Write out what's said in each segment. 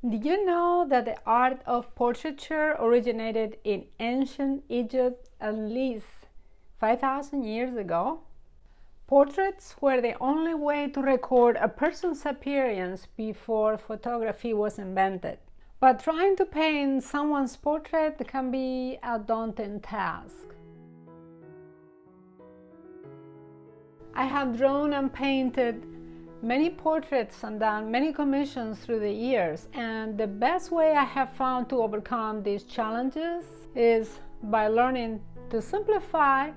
Did you know that the art of portraiture originated in ancient Egypt at least 5,000 years ago? Portraits were the only way to record a person's appearance before photography was invented. But trying to paint someone's portrait can be a daunting task. I have drawn and painted many portraits and done many commissions through the years, and the best way I have found to overcome these challenges is by learning to simplify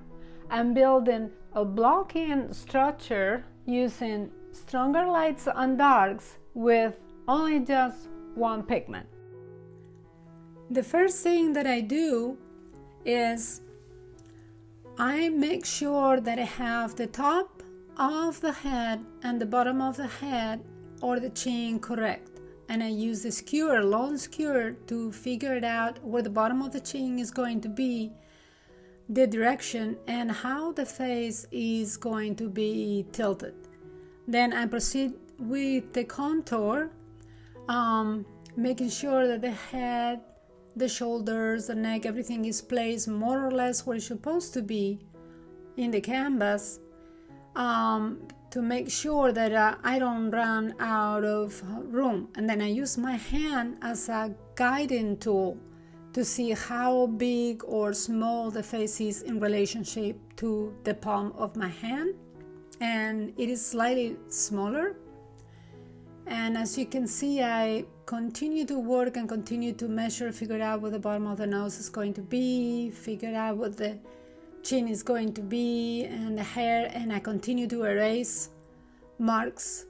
and building a blocking structure using stronger lights and darks with only just one pigment. The first thing that I do is I make sure that I have the top of the head and the bottom of the head or the chin correct, and I use the skewer, long skewer, to figure it out where the bottom of the chin is going to be, the direction, and how the face is going to be tilted. Then I proceed with the contour, making sure that the head, the shoulders, the neck, everything is placed more or less where it's supposed to be in the canvas, to make sure that I don't run out of room. And then I use my hand as a guiding tool to see how big or small the face is in relationship to the palm of my hand, and it is slightly smaller. And as you can see, I continue to work and continue to measure, figure out what the bottom of the nose is going to be, figure out what the chin is going to be, and the hair, and I continue to erase marks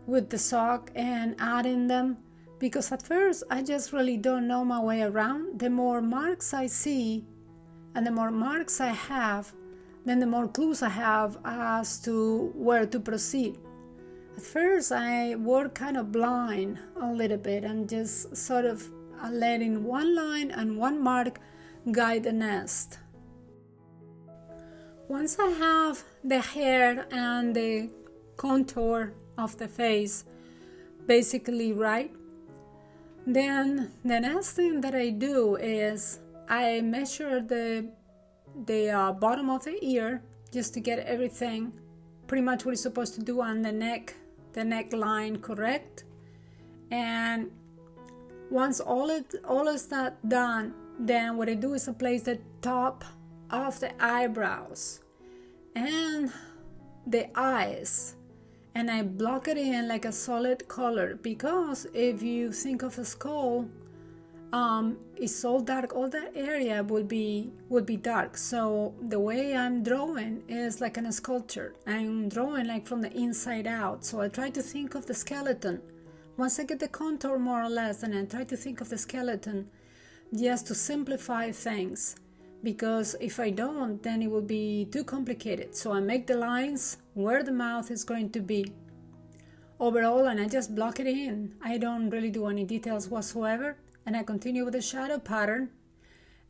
with the sock and adding them, because at first I just really don't know my way around. The more marks I see and the more marks I have, then the more clues I have as to where to proceed. At first I work kind of blind a little bit and just sort of letting one line and one mark guide the nest. Once I have the hair and the contour of the face basically right, then the next thing that I do is I measure the bottom of the ear just to get everything pretty much what it's supposed to do on the neckline correct. And once all is that done, then what I do is I place the top of the eyebrows and the eyes, and I block it in like a solid color, because if you think of a skull, it's so dark, all that area would be dark. So the way I'm drawing is like in a sculpture. I'm drawing like from the inside out. So I try to think of the skeleton. Once I get the contour more or less, and I try to think of the skeleton just to simplify things, because if I don't, then it will be too complicated. So I make the lines where the mouth is going to be overall, and I just block it in. I don't really do any details whatsoever, and I continue with the shadow pattern,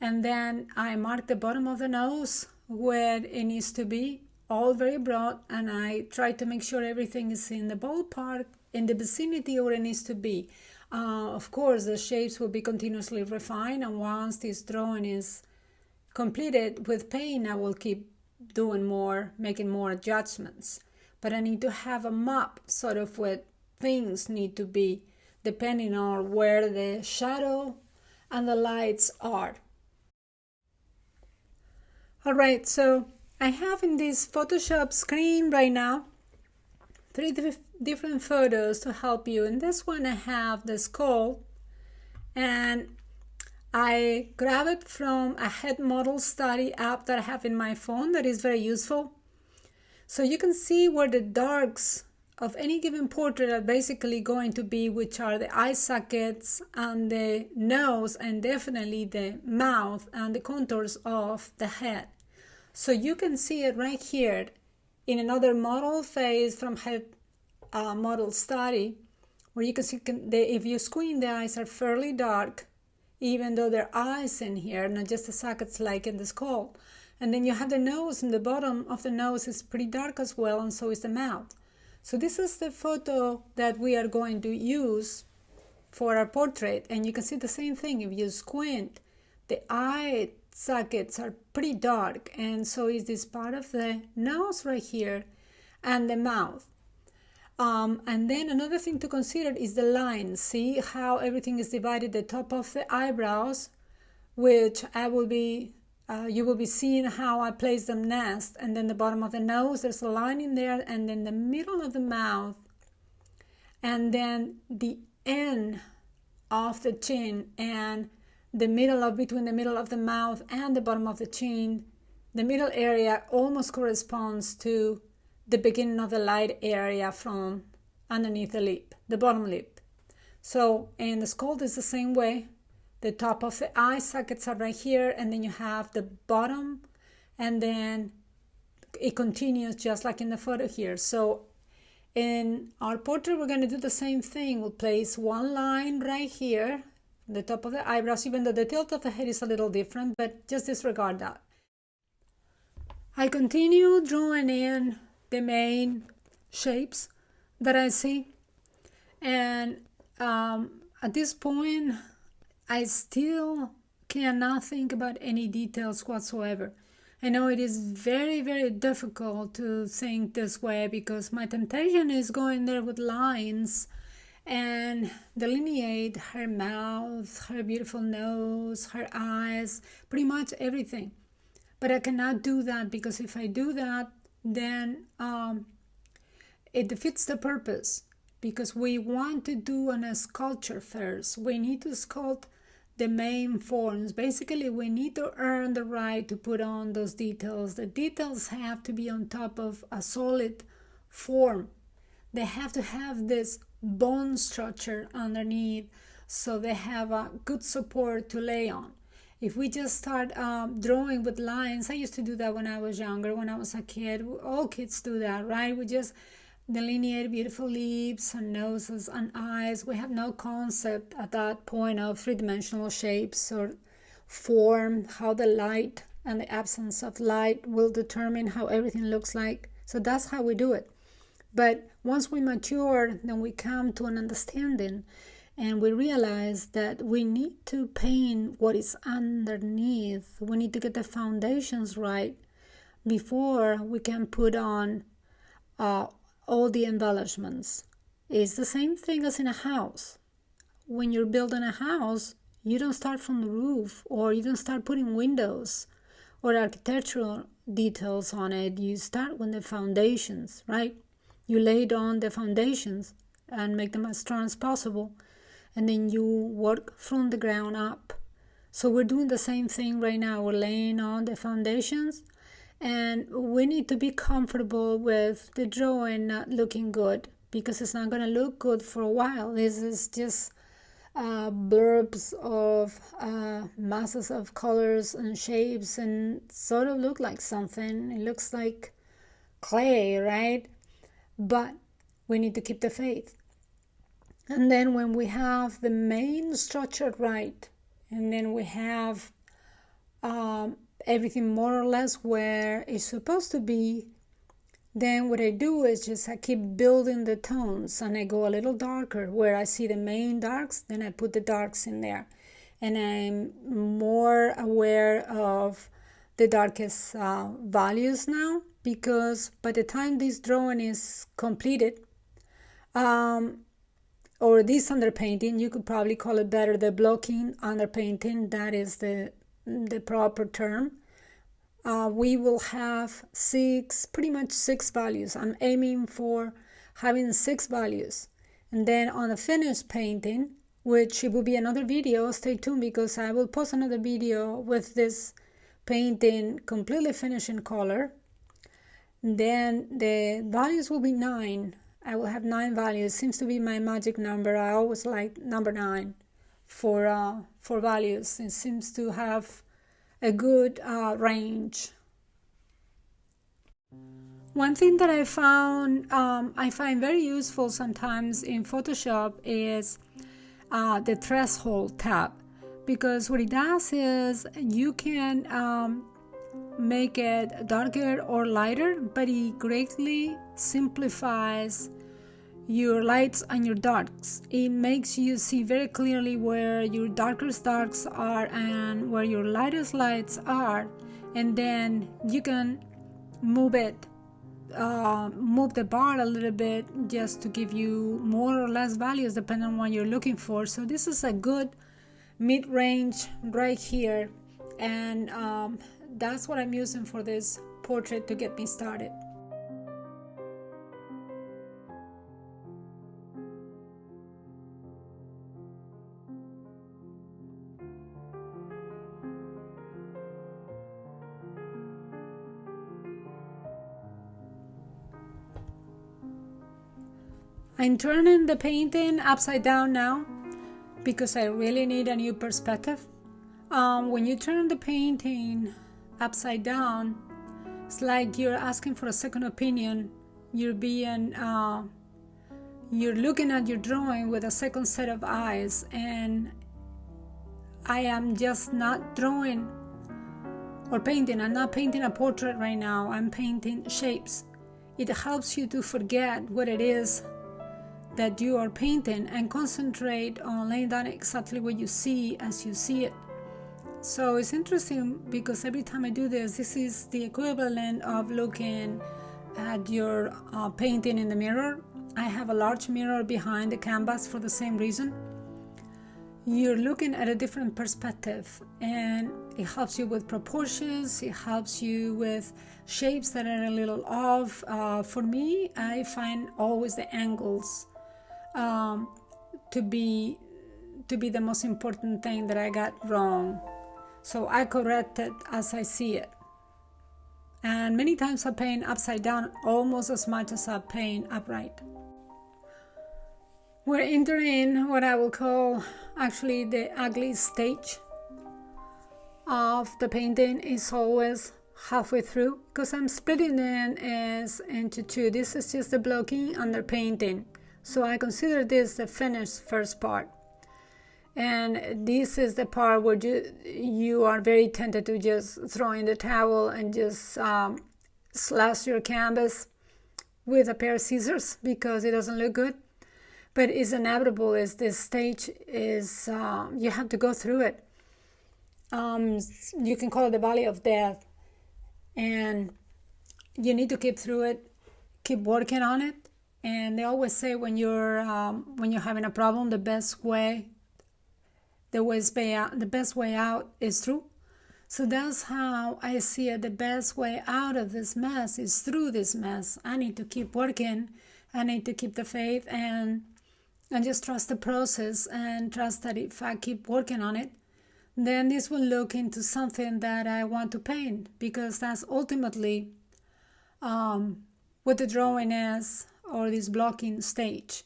and then I mark the bottom of the nose where it needs to be, all very broad, and I try to make sure everything is in the ballpark, in the vicinity where it needs to be. Of course, the shapes will be continuously refined, and once this drawing is completed with paint, I will keep doing more, making more adjustments. But I need to have a map sort of where things need to be, depending on where the shadow and the lights are. All right, so I have in this Photoshop screen right now 3 different photos to help you. In this one I have the skull, and I grab it from a head model study app that I have in my phone that is very useful. So you can see where the darks of any given portrait are basically going to be, which are the eye sockets and the nose, and definitely the mouth and the contours of the head. So you can see it right here in another model face from head model study, where you can see if you squint, the eyes are fairly dark, even though there are eyes in here, not just the sockets like in the skull. And then you have the nose, and the bottom of the nose is pretty dark as well, and so is the mouth. So this is the photo that we are going to use for our portrait, and you can see the same thing. If you squint, the eye sockets are pretty dark, and so is this part of the nose right here and the mouth. And then another thing to consider is the lines. See how everything is divided, the top of the eyebrows, which you will be seeing how I place them next, and then the bottom of the nose, there's a line in there, and then the middle of the mouth, and then the end of the chin, and between the middle of the mouth and the bottom of the chin, the middle area almost corresponds to the beginning of the light area from underneath the lip, the bottom lip. So, and the skull is the same way. The top of the eye sockets are right here, and then you have the bottom, and then it continues just like in the photo here. So in our portrait, we're going to do the same thing. We'll place one line right here, the top of the eyebrows, even though the tilt of the head is a little different, but just disregard that. I continue drawing in the main shapes that I see, and at this point, I still cannot think about any details whatsoever. I know it is very, very difficult to think this way because my temptation is going there with lines and delineate her mouth, her beautiful nose, her eyes, pretty much everything. But I cannot do that because if I do that, then it defeats the purpose, because we want to do a sculpture first. We need to sculpt the main forms. Basically, we need to earn the right to put on those details. The details have to be on top of a solid form. They have to have this bone structure underneath, so they have a good support to lay on. If we just start drawing with lines, I used to do that when I was younger, when I was a kid. All kids do that, right? We just delineate beautiful lips and noses and eyes. We have no concept at that point of three-dimensional shapes or form, how the light and the absence of light will determine how everything looks like. So that's how we do it. But once we mature, then we come to an understanding, and we realize that we need to paint what is underneath. We need to get the foundations right before we can put on all the embellishments. It's the same thing as in a house. When you're building a house, you don't start from the roof, or you don't start putting windows or architectural details on it. You start with the foundations, right? You lay down the foundations and make them as strong as possible, and then you work from the ground up. So we're doing the same thing right now. We're laying on the foundations, and we need to be comfortable with the drawing not looking good, because it's not going to look good for a while. This is just blurbs of masses of colors and shapes, and sort of look like something. It looks like clay, right? But we need to keep the faith. And then when we have the main structure right, and then we have everything more or less where it's supposed to be, then what I do is just I keep building the tones, and I go a little darker where I see the main darks, then I put the darks in there. And I'm more aware of the darkest values now, because by the time this drawing is completed, or this underpainting, you could probably call it better the blocking underpainting, that is the proper term. We will have pretty much six values. I'm aiming for having 6 values. And then on the finished painting, which it will be another video, stay tuned, because I will post another video with this painting completely finished in color. Then the values will be 9. I will have 9 values. Seems to be my magic number. I always like number 9 for values. It seems to have a good range. One thing that I find very useful sometimes in Photoshop is the threshold tab, because what it does is you can make it darker or lighter, but it greatly simplifies your lights and your darks. It makes you see very clearly where your darkest darks are and where your lightest lights are, and then you can move the bar a little bit just to give you more or less values depending on what you're looking for. So this is a good mid-range right here, and that's what I'm using for this portrait to get me started. I'm turning the painting upside down now because I really need a new perspective. When you turn the painting upside down, it's like you're asking for a second opinion. You're looking at your drawing with a second set of eyes, and I am just not drawing or painting. I'm not painting a portrait right now. I'm painting shapes. It helps you to forget what it is that you are painting and concentrate on laying down exactly what you see as you see it. So it's interesting because every time I do this is the equivalent of looking at your painting in the mirror. I have a large mirror behind the canvas for the same reason. You're looking at a different perspective, and it helps you with proportions. It helps you with shapes that are a little off. For me, I find always the angles to be the most important thing that I got wrong. So I correct it as I see it. And many times I paint upside down almost as much as I paint upright. We're entering what I will call actually the ugly stage of the painting. Is always halfway through because I'm splitting it into two. This is just the blocking underpainting. So I consider this the finished first part. And this is the part where you are very tempted to just throw in the towel and just slash your canvas with a pair of scissors because it doesn't look good. But it's inevitable. This stage is, you have to go through it. You can call it the valley of death. And you need to keep through it, keep working on it. And they always say when you're having a problem, the best way out is through. So that's how I see it. The best way out of this mess is through this mess. I need to keep working. I need to keep the faith and just trust the process and trust that if I keep working on it, then this will look into something that I want to paint, because that's ultimately what the drawing is, or this blocking stage.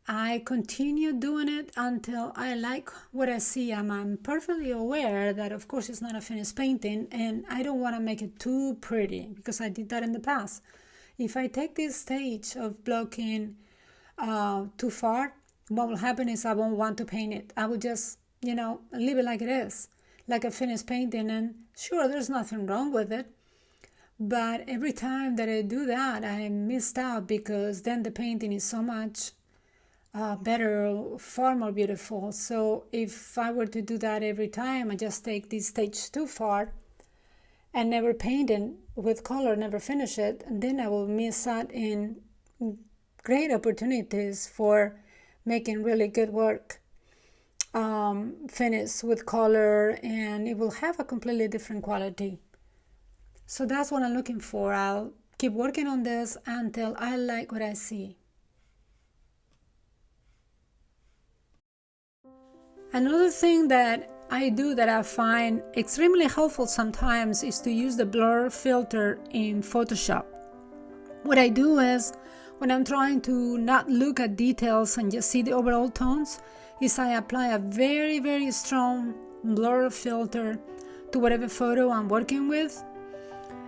I continue doing it until I like what I see. I'm perfectly aware that of course it's not a finished painting, and I don't want to make it too pretty because I did that in the past. If I take this stage of blocking too far, what will happen is I won't want to paint it. I will just, leave it like it is, like a finished painting. And sure, there's nothing wrong with it. But every time that I do that, I missed out, because then the painting is so much better, far more beautiful. So if I were to do that every time, I just take this stage too far and never paint it with color, never finish it, and then I will miss out in great opportunities for making really good work finished with color, and it will have a completely different quality. So that's what I'm looking for. I'll keep working on this until I like what I see. Another thing that I do that I find extremely helpful sometimes is to use the blur filter in Photoshop. What I do is, when I'm trying to not look at details and just see the overall tones, is I apply a very, very strong blur filter to whatever photo I'm working with.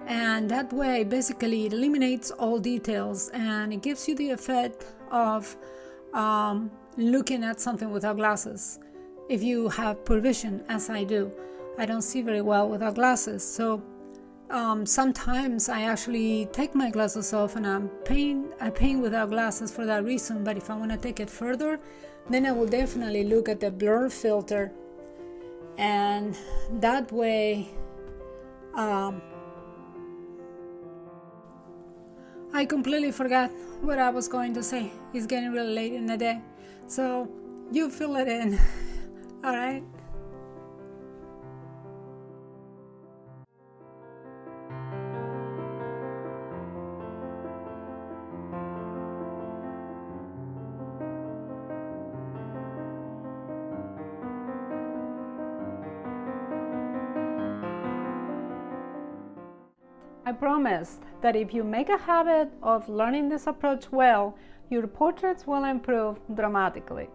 And that way, basically, it eliminates all details and it gives you the effect of looking at something without glasses. If you have poor vision, as I do, I don't see very well without glasses. So Sometimes I actually take my glasses off and I paint without glasses for that reason, but if I want to take it further, then I will definitely look at the blur filter, and that way I completely forgot what I was going to say. It's getting really late in the day, so you fill it in. All right. I promised that if you make a habit of learning this approach well, your portraits will improve dramatically.